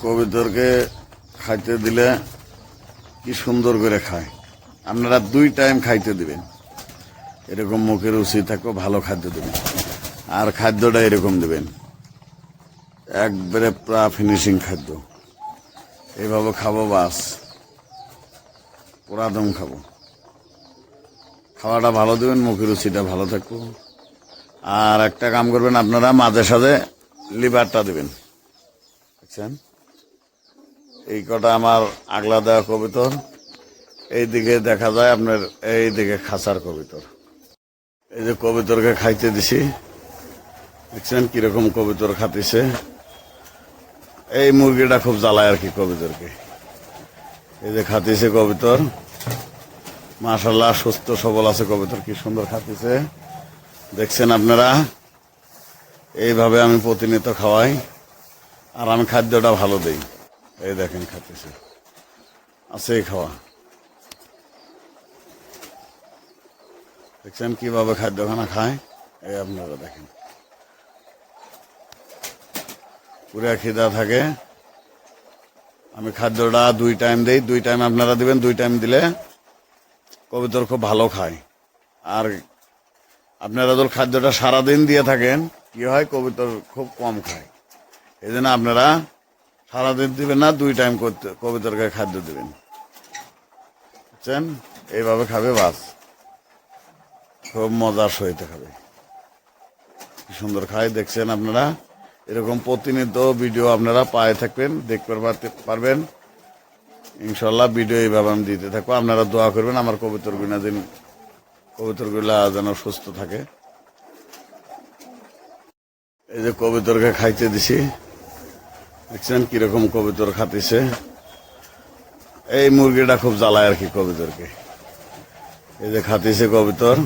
কবিতরকে খাইতে দিলে কি সুন্দর করে খায়। আপনারা 2 টাইম খাইতে দিবেন, এরকম মুখের রুচি থাকবে, ভালো খাদ্য দেবেন। আর খাদ্যটা এরকম দেবেন, একবারে পুরা ফিনিশিং খাদ্য। এইভাবে খাবো, বাস পুরা দম খাবো। খাওয়াটা ভালো দেবেন, মুখের রুচিটা ভালো থাকবো। আর একটা কাম করবেন, আপনারা মাঝে সাঝে লিভারটা দেবেন। দেখছেন, এই কটা আমার আগলা দেওয়া কবিতর। এইদিকে দেখা যায় আপনার, এইদিকে খাঁচার কবিতর। এই যে কবিতরকে খাইতে দিছি, দেখছেন কিরকম কবিতর খাতিছে। এই মুরগিটা খুব জ্বালায় আর কি কবিতরকে। এই যে খাতিছে কবিতর, মাশাআল্লাহ সুস্থ সবল আছে কবিতর, কি সুন্দর খাতিছে। দেখছেন আপনারা, এইভাবে আমি প্রতিনিয়ত খাওয়াই। আর আমি খাদ্যটা ভালো দেই। এই দেখেন খাতিছে, আছে খাওয়া। দেখছেন কিভাবে খাদ্যখানা খায়। এই আপনারা দেখেন, পুরা খিদা থাকে। আমি খাদ্যটা 2 টাইম দেই, 2 টাইম আপনারা দিবেন। 2 টাইম দিলে কবিতর খুব ভালো খায়। আর আপনারা যদি খাদ্যটা সারাদিন দিয়ে থাকেন, কি হয়, কবিতর খুব কম খায়। এই জন্য আপনারা সারাদিন দিবেন না, 2 টাইম কবিতরকে খাদ্য দিবেন। বুঝছেন, এইভাবে খাবে, বাস খুব মজার সহিত খাবে। কি সুন্দর খায়, দেখছেন আপনারা। এরকম প্রতিনিয়ত ভিডিও আপনারা পায়ে থাকবেন, দেখতে পারবেন ইনশাল্লাহ। ভিডিও এইভাবে আমি দিতে থাকবো। আপনারা দোয়া করবেন আমার কবিতরগুলা যেন সুস্থ থাকে। এই যে কবিতরকে খাইতে দিছি, দেখছেন কিরকম কবিতর খাতিছে। এই মুরগিটা খুব জ্বালায় আর কি কবিতরকে। এই যে খাতিছে কবিতর,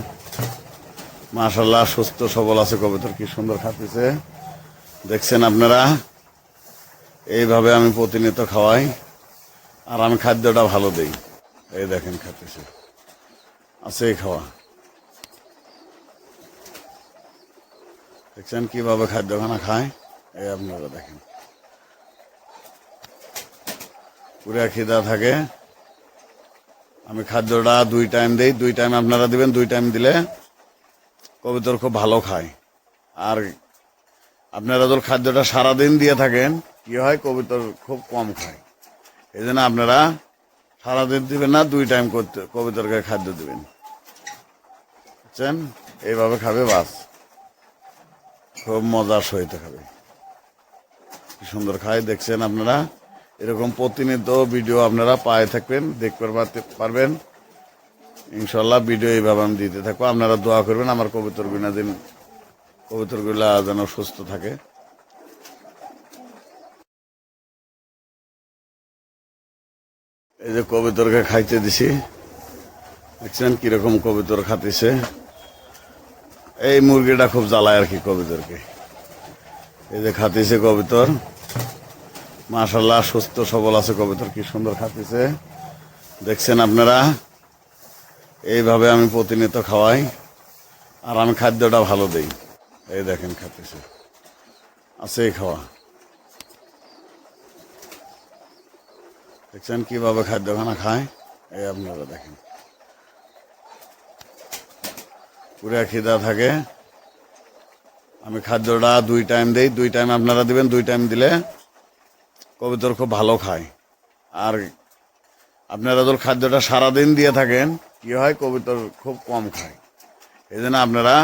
মাশাআল্লাহ সুস্থ সবল আছে কবিতর, কি সুন্দর খাতিছে। দেখছেন আপনারা, এইভাবে আমি প্রতিনিয়ত খাওয়াই। আর আমি খাদ্যটা ভালো দেই। এই দেখেন খাতিছে, আছে খাওয়া। দেখছেন কিভাবে খাদ্যখানা খায়। এই আপনারা দেখেন, পুরা খিদা থাকে। আমি খাদ্যটা 2 টাইম দেই, 2 টাইম আপনারা দিবেন। 2 টাইম দিলে কবিতর খুব ভালো খায়। আর আপনারা যদি খাদ্যটা সারাদিন দিয়ে থাকেন, কি হয়, কবিতর খুব কম খায়। এই জন্য আপনারা সারাদিন দিবেন না, 2 টাইম কবিতরকে খাদ্য দিবেন। বুঝছেন, এইভাবে খাবে, বাস খুব মজার সহিত খাবে। কি সুন্দর খায়, দেখছেন আপনারা। এরকম প্রতিনিয়ত ভিডিও আপনারা পায়ে থাকবেন, দেখতে পারবেন ইনশাল্লাহ। ভিডিও এইভাবে আমি দিতে থাকবো। আপনারা দোয়া করবেন আমার কবিতরগুলা যেন সুস্থ থাকে। এই যে কবিতরকে খাইতে দিছি, দেখছেন কিরকম কবিতর খাতিছে। এই মুরগিটা খুব জ্বালায় আর কি কবিতরকে। এই যে খাতিছে কবিতর, মাশাআল্লাহ সুস্থ সবল আছে কবিতর, কি সুন্দর খাতিছে। দেখছেন আপনারা, এইভাবে আমি প্রতিনিয়ত খাওয়াই। আর আমি খাদ্যটা ভালো দেই। এই দেখেন খাতিছে, আছে খাওয়া। দেখছেন কিভাবে খাদ্যখানা খায়। এই আপনারা দেখেন, পুরা খিদা থাকে। আমি খাদ্যটা 2 টাইম দেই, 2 টাইম আপনারা দিবেন। 2 টাইম দিলে কবিতর খুব ভালো খায়। আর আপনারা যদি খাদ্যটা সারাদিন দিয়ে থাকেন, কি হয়, কবুতর খুব কম খায়। এই জন্য আপনারা